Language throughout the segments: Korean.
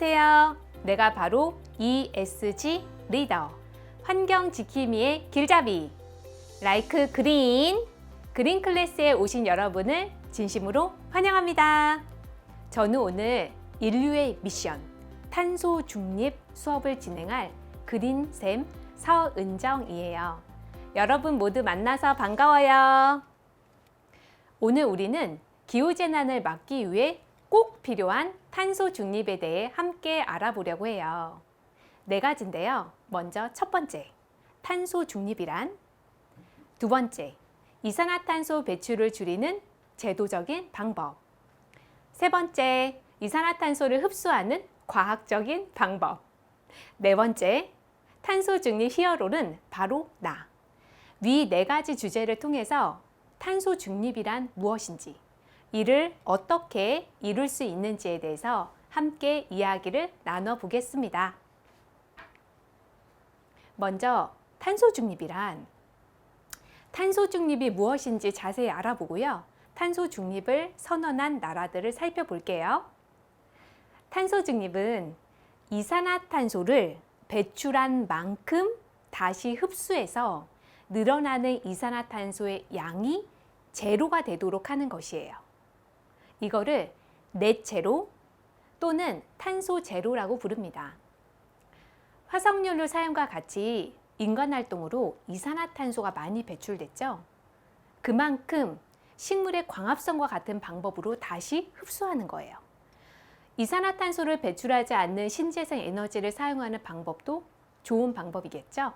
안녕하세요. 내가 바로 ESG 리더, 환경 지킴이의 길잡이, 라이크 그린, 그린 클래스에 오신 여러분을 진심으로 환영합니다. 저는 오늘 인류의 미션, 탄소 중립 수업을 진행할 그린쌤 서은정이에요. 여러분 모두 만나서 반가워요. 오늘 우리는 기후재난을 막기 위해 꼭 필요한 탄소 중립에 대해 함께 알아보려고 해요. 네 가지인데요. 먼저 첫 번째, 탄소 중립이란? 두 번째, 이산화탄소 배출을 줄이는 제도적인 방법. 세 번째, 이산화탄소를 흡수하는 과학적인 방법. 네 번째, 탄소 중립 히어로는 바로 나. 위 네 가지 주제를 통해서 탄소 중립이란 무엇인지, 이를 어떻게 이룰 수 있는지에 대해서 함께 이야기를 나눠보겠습니다. 먼저 탄소 중립이란, 탄소 중립이 무엇인지 자세히 알아보고요. 탄소 중립을 선언한 나라들을 살펴볼게요. 탄소 중립은 이산화탄소를 배출한 만큼 다시 흡수해서 늘어나는 이산화탄소의 양이 제로가 되도록 하는 것이에요. 이거를 넷제로 또는 탄소 제로라고 부릅니다. 화석연료 사용과 같이 인간 활동으로 이산화탄소가 많이 배출됐죠. 그만큼 식물의 광합성과 같은 방법으로 다시 흡수하는 거예요. 이산화탄소를 배출하지 않는 신재생 에너지를 사용하는 방법도 좋은 방법이겠죠.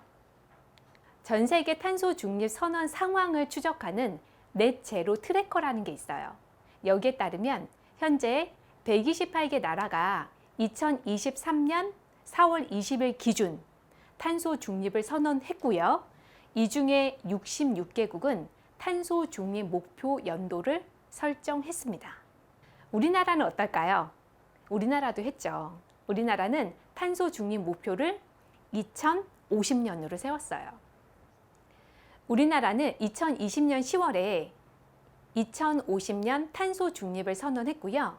전 세계 탄소 중립 선언 상황을 추적하는 넷제로 트래커라는 게 있어요. 여기에 따르면 현재 128개 나라가 2023년 4월 20일 기준 탄소 중립을 선언했고요. 이 중에 66개국은 탄소 중립 목표 연도를 설정했습니다. 우리나라는 어떨까요? 우리나라도 했죠. 우리나라는 탄소 중립 목표를 2050년으로 세웠어요. 우리나라는 2020년 10월에 2050년 탄소 중립을 선언했고요.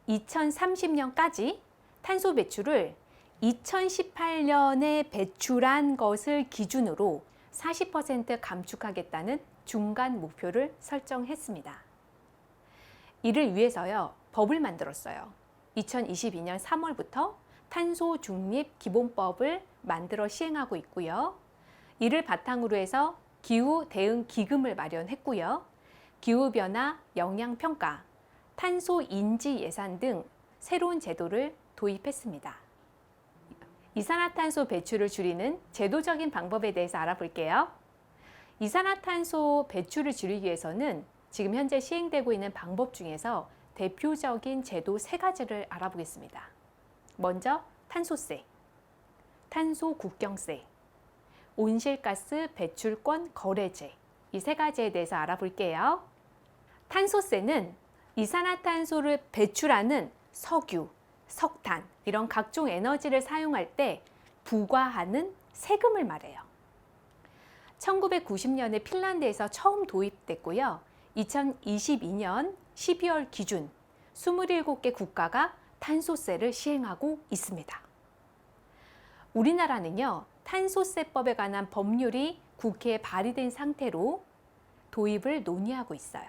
2030년까지 탄소 배출을 2018년에 배출한 것을 기준으로 40% 감축하겠다는 중간 목표를 설정했습니다. 이를 위해서요, 법을 만들었어요. 2022년 3월부터 탄소 중립 기본법을 만들어 시행하고 있고요. 이를 바탕으로 해서 기후 대응 기금을 마련했고요. 기후변화 영향평가, 탄소 인지 예산 등 새로운 제도를 도입했습니다. 이산화탄소 배출을 줄이는 제도적인 방법에 대해서 알아볼게요. 이산화탄소 배출을 줄이기 위해서는 지금 현재 시행되고 있는 방법 중에서 대표적인 제도 세 가지를 알아보겠습니다. 먼저 탄소세, 탄소 국경세, 온실가스 배출권 거래제, 이 세 가지에 대해서 알아볼게요. 탄소세는 이산화탄소를 배출하는 석유, 석탄, 이런 각종 에너지를 사용할 때 부과하는 세금을 말해요. 1990년에 핀란드에서 처음 도입됐고요. 2022년 12월 기준 27개 국가가 탄소세를 시행하고 있습니다. 우리나라는요, 탄소세법에 관한 법률이 국회에 발의된 상태로 도입을 논의하고 있어요.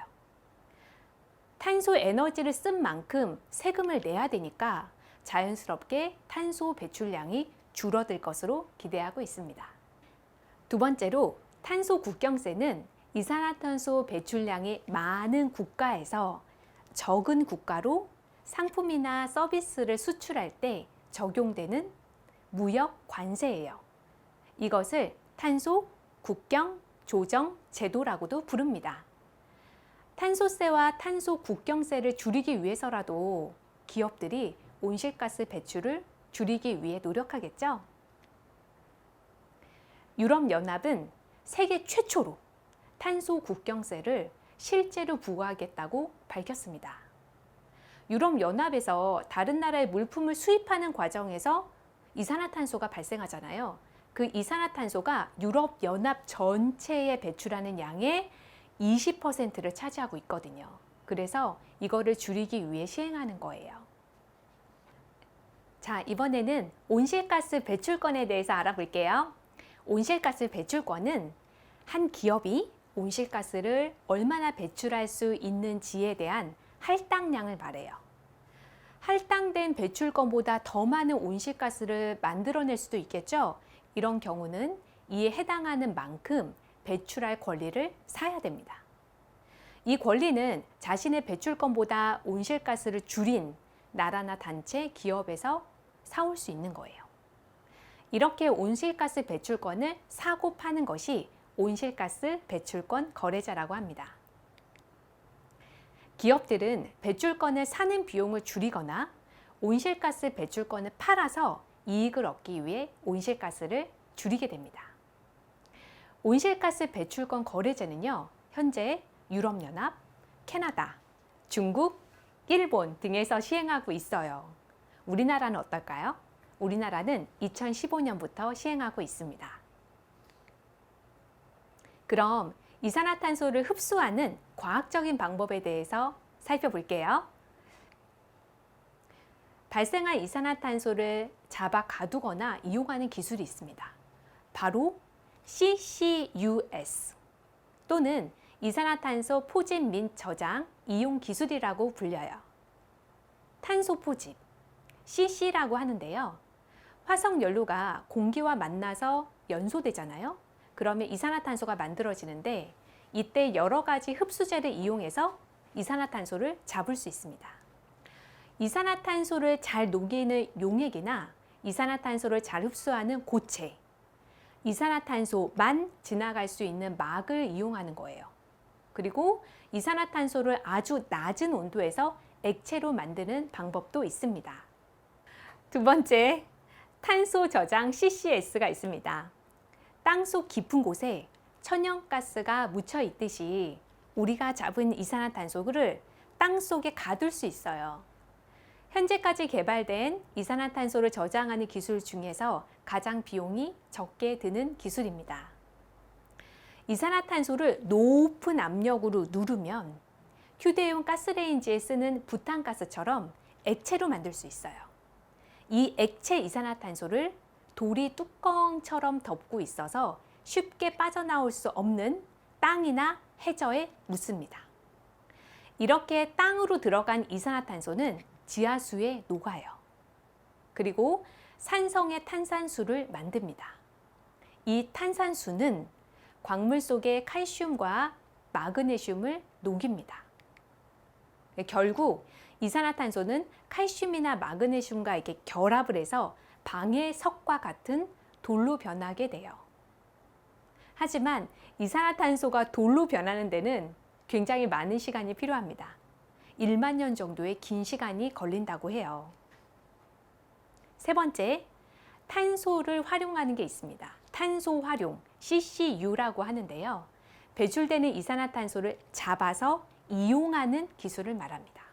탄소 에너지를 쓴 만큼 세금을 내야 되니까 자연스럽게 탄소 배출량이 줄어들 것으로 기대하고 있습니다. 두 번째로 탄소 국경세는 이산화탄소 배출량이 많은 국가에서 적은 국가로 상품이나 서비스를 수출할 때 적용되는 무역 관세예요. 이것을 탄소 국경 조정 제도라고도 부릅니다. 탄소세와 탄소 국경세를 줄이기 위해서라도 기업들이 온실가스 배출을 줄이기 위해 노력하겠죠. 유럽연합은 세계 최초로 탄소 국경세를 실제로 부과하겠다고 밝혔습니다. 유럽연합에서 다른 나라의 물품을 수입하는 과정에서 이산화탄소가 발생하잖아요. 그 이산화탄소가 유럽연합 전체에 배출하는 양의 20%를 차지하고 있거든요. 그래서 이거를 줄이기 위해 시행하는 거예요. 자, 이번에는 온실가스 배출권에 대해서 알아볼게요. 온실가스 배출권은 한 기업이 온실가스를 얼마나 배출할 수 있는지에 대한 할당량을 말해요. 할당된 배출권보다 더 많은 온실가스를 만들어낼 수도 있겠죠. 이런 경우는 이에 해당하는 만큼 배출할 권리를 사야 됩니다. 이 권리는 자신의 배출권보다 온실가스를 줄인 나라나 단체, 기업에서 사올 수 있는 거예요. 이렇게 온실가스 배출권을 사고 파는 것이 온실가스 배출권 거래자라고 합니다. 기업들은 배출권을 사는 비용을 줄이거나 온실가스 배출권을 팔아서 이익을 얻기 위해 온실가스를 줄이게 됩니다. 온실가스 배출권 거래제는요, 현재 유럽연합, 캐나다, 중국, 일본 등에서 시행하고 있어요. 우리나라는 어떨까요? 우리나라는 2015년부터 시행하고 있습니다. 그럼 이산화탄소를 흡수하는 과학적인 방법에 대해서 살펴볼게요. 발생한 이산화탄소를 잡아 가두거나 이용하는 기술이 있습니다. 바로 CCUS 또는 이산화탄소 포집 및 저장 이용 기술이라고 불려요. 탄소 포집, CC라고 하는데요. 화석 연료가 공기와 만나서 연소되잖아요. 그러면 이산화탄소가 만들어지는데 이때 여러 가지 흡수제를 이용해서 이산화탄소를 잡을 수 있습니다. 이산화탄소를 잘 녹이는 용액이나 이산화탄소를 잘 흡수하는 고체, 이산화탄소만 지나갈 수 있는 막을 이용하는 거예요. 그리고 이산화탄소를 아주 낮은 온도에서 액체로 만드는 방법도 있습니다. 두 번째, 탄소 저장 CCS가 있습니다. 땅속 깊은 곳에 천연가스가 묻혀 있듯이 우리가 잡은 이산화탄소를 땅속에 가둘 수 있어요. 현재까지 개발된 이산화탄소를 저장하는 기술 중에서 가장 비용이 적게 드는 기술입니다. 이산화탄소를 높은 압력으로 누르면 휴대용 가스레인지에 쓰는 부탄가스처럼 액체로 만들 수 있어요. 이 액체 이산화탄소를 돌이 뚜껑처럼 덮고 있어서 쉽게 빠져나올 수 없는 땅이나 해저에 묻습니다. 이렇게 땅으로 들어간 이산화탄소는 지하수에 녹아요. 그리고 산성의 탄산수를 만듭니다. 이 탄산수는 광물 속의 칼슘과 마그네슘을 녹입니다. 결국 이산화탄소는 칼슘이나 마그네슘과 이렇게 결합을 해서 방해석과 같은 돌로 변하게 돼요. 하지만 이산화탄소가 돌로 변하는 데는 굉장히 많은 시간이 필요합니다. 1만 년 정도의 긴 시간이 걸린다고 해요. 세 번째, 탄소를 활용하는 게 있습니다. 탄소 활용, CCU라고 하는데요. 배출되는 이산화탄소를 잡아서 이용하는 기술을 말합니다.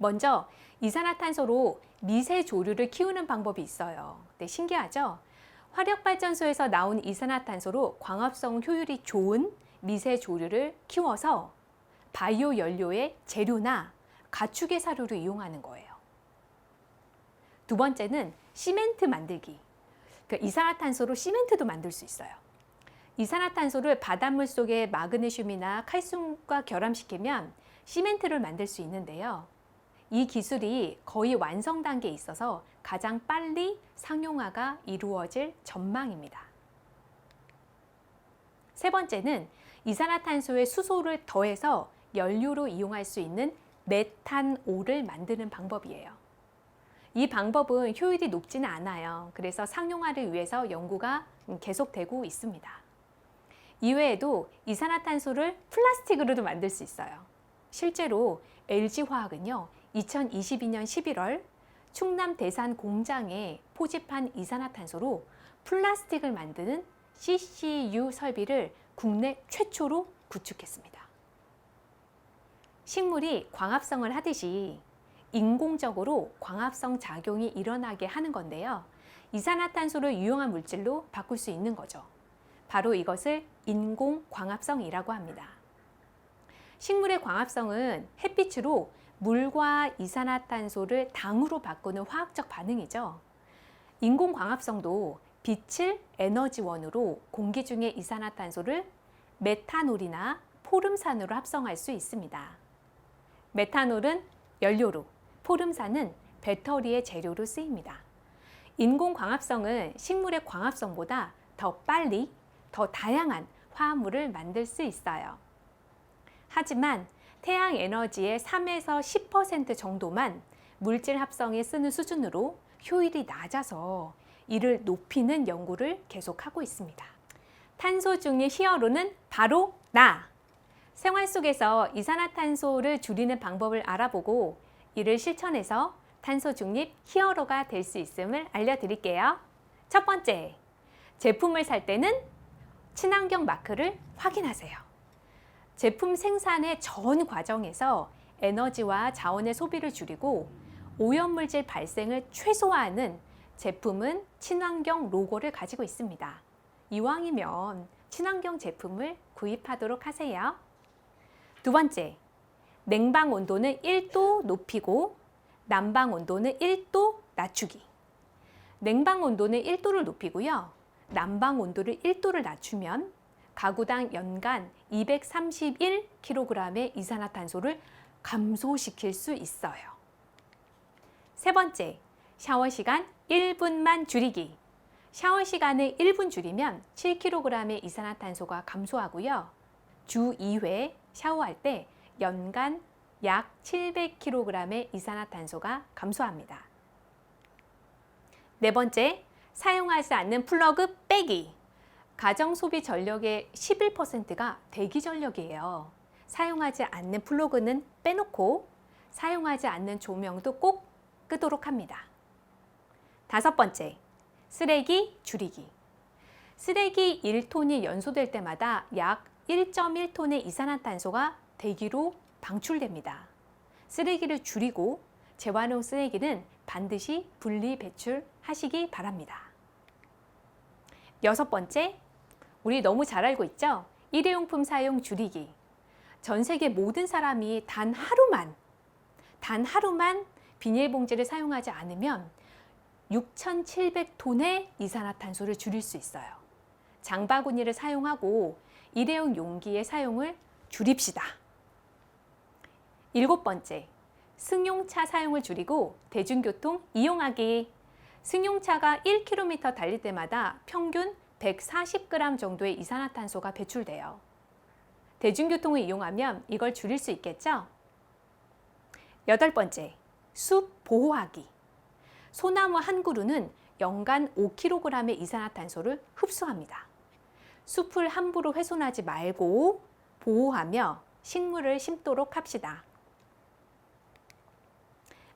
먼저 이산화탄소로 미세 조류를 키우는 방법이 있어요. 네, 신기하죠? 화력발전소에서 나온 이산화탄소로 광합성 효율이 좋은 미세 조류를 키워서 바이오 연료의 재료나 가축의 사료로 이용하는 거예요. 두 번째는 시멘트 만들기. 이산화탄소로 시멘트도 만들 수 있어요. 이산화탄소를 바닷물 속에 마그네슘이나 칼슘과 결합시키면 시멘트를 만들 수 있는데요. 이 기술이 거의 완성 단계에 있어서 가장 빨리 상용화가 이루어질 전망입니다. 세 번째는 이산화탄소에 수소를 더해서 연료로 이용할 수 있는 메탄올을 만드는 방법이에요. 이 방법은 효율이 높지는 않아요. 그래서 상용화를 위해서 연구가 계속되고 있습니다. 이외에도 이산화탄소를 플라스틱으로도 만들 수 있어요. 실제로 LG화학은요, 2022년 11월 충남 대산 공장에 포집한 이산화탄소로 플라스틱을 만드는 CCU 설비를 국내 최초로 구축했습니다. 식물이 광합성을 하듯이 인공적으로 광합성 작용이 일어나게 하는 건데요. 이산화탄소를 유용한 물질로 바꿀 수 있는 거죠. 바로 이것을 인공광합성이라고 합니다. 식물의 광합성은 햇빛으로 물과 이산화탄소를 당으로 바꾸는 화학적 반응이죠. 인공광합성도 빛을 에너지원으로 공기 중의 이산화탄소를 메탄올이나 포름산으로 합성할 수 있습니다. 메탄올은 연료로, 포름산은 배터리의 재료로 쓰입니다. 인공광합성은 식물의 광합성보다 더 빨리, 더 다양한 화합물을 만들 수 있어요. 하지만 태양 에너지의 3에서 10% 정도만 물질 합성에 쓰는 수준으로 효율이 낮아서 이를 높이는 연구를 계속하고 있습니다. 탄소 중의 히어로는 바로 나! 생활 속에서 이산화탄소를 줄이는 방법을 알아보고 이를 실천해서 탄소 중립 히어로가 될 수 있음을 알려드릴게요. 첫 번째, 제품을 살 때는 친환경 마크를 확인하세요. 제품 생산의 전 과정에서 에너지와 자원의 소비를 줄이고 오염물질 발생을 최소화하는 제품은 친환경 로고를 가지고 있습니다. 이왕이면 친환경 제품을 구입하도록 하세요. 두 번째, 냉방 온도는 1도 높이고 난방 온도는 1도 낮추기. 냉방 온도는 1도를 높이고요. 난방 온도를 1도를 낮추면 가구당 연간 231kg의 이산화탄소를 감소시킬 수 있어요. 세 번째, 샤워 시간 1분만 줄이기. 샤워 시간을 1분 줄이면 7kg의 이산화탄소가 감소하고요. 주 2회 샤워할 때 연간 약 700kg의 이산화탄소가 감소합니다. 네 번째, 사용하지 않는 플러그 빼기. 가정 소비 전력의 11%가 대기 전력이에요. 사용하지 않는 플러그는 빼놓고 사용하지 않는 조명도 꼭 끄도록 합니다. 다섯 번째, 쓰레기 줄이기. 쓰레기 1톤이 연소될 때마다 약 1.1톤의 이산화탄소가 대기로 방출됩니다. 쓰레기를 줄이고 재활용 쓰레기는 반드시 분리 배출하시기 바랍니다. 여섯 번째, 우리 너무 잘 알고 있죠? 일회용품 사용 줄이기. 전 세계 모든 사람이 단 하루만 비닐봉지를 사용하지 않으면 6,700톤의 이산화탄소를 줄일 수 있어요. 장바구니를 사용하고 일회용 용기의 사용을 줄입시다. 일곱 번째, 승용차 사용을 줄이고 대중교통 이용하기. 승용차가 1km 달릴 때마다 평균 140g 정도의 이산화탄소가 배출돼요. 대중교통을 이용하면 이걸 줄일 수 있겠죠? 여덟 번째, 숲 보호하기. 소나무 한 그루는 연간 5kg의 이산화탄소를 흡수합니다. 숲을 함부로 훼손하지 말고 보호하며 식물을 심도록 합시다.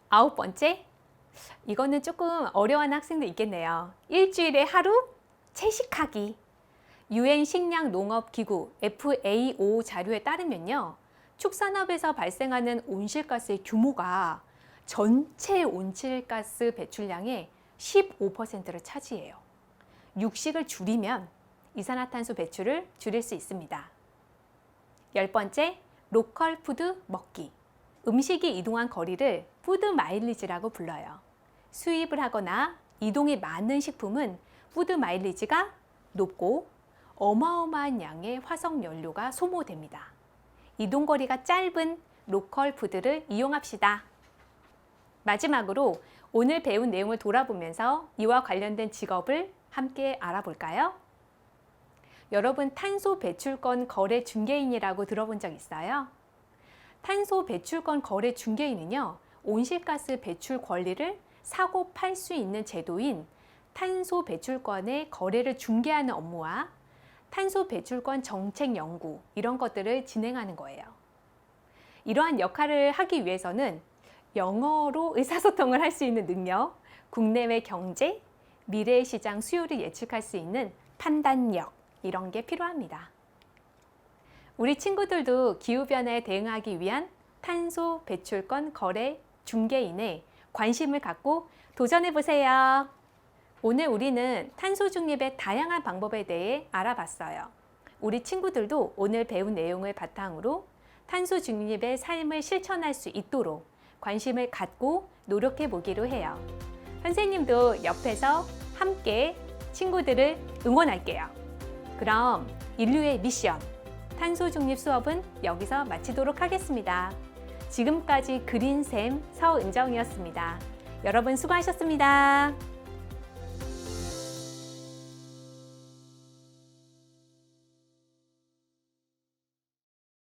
아홉 번째, 이거는 조금 어려워하는 학생도 있겠네요. 일주일에 하루 채식하기. UN 식량농업기구 FAO 자료에 따르면요, 축산업에서 발생하는 온실가스의 규모가 전체 온실가스 배출량의 15%를 차지해요. 육식을 줄이면 이산화탄소 배출을 줄일 수 있습니다. 열 번째, 로컬 푸드 먹기. 음식이 이동한 거리를 푸드 마일리지라고 불러요. 수입을 하거나 이동이 많은 식품은 푸드 마일리지가 높고 어마어마한 양의 화석 연료가 소모됩니다. 이동거리가 짧은 로컬 푸드를 이용합시다. 마지막으로 오늘 배운 내용을 돌아보면서 이와 관련된 직업을 함께 알아볼까요? 여러분, 탄소 배출권 거래 중개인이라고 들어본 적 있어요? 탄소 배출권 거래 중개인은요, 온실가스 배출 권리를 사고 팔 수 있는 제도인 탄소 배출권의 거래를 중개하는 업무와 탄소 배출권 정책 연구, 이런 것들을 진행하는 거예요. 이러한 역할을 하기 위해서는 영어로 의사소통을 할 수 있는 능력, 국내외 경제, 미래의 시장 수요를 예측할 수 있는 판단력, 이런 게 필요합니다. 우리 친구들도 기후변화에 대응하기 위한 탄소 배출권 거래 중개인에 관심을 갖고 도전해보세요. 오늘 우리는 탄소 중립의 다양한 방법에 대해 알아봤어요. 우리 친구들도 오늘 배운 내용을 바탕으로 탄소 중립의 삶을 실천할 수 있도록 관심을 갖고 노력해 보기로 해요. 선생님도 옆에서 함께 친구들을 응원할게요. 그럼 인류의 미션, 탄소 중립 수업은 여기서 마치도록 하겠습니다. 지금까지 그린쌤 서은정이었습니다. 여러분 수고하셨습니다.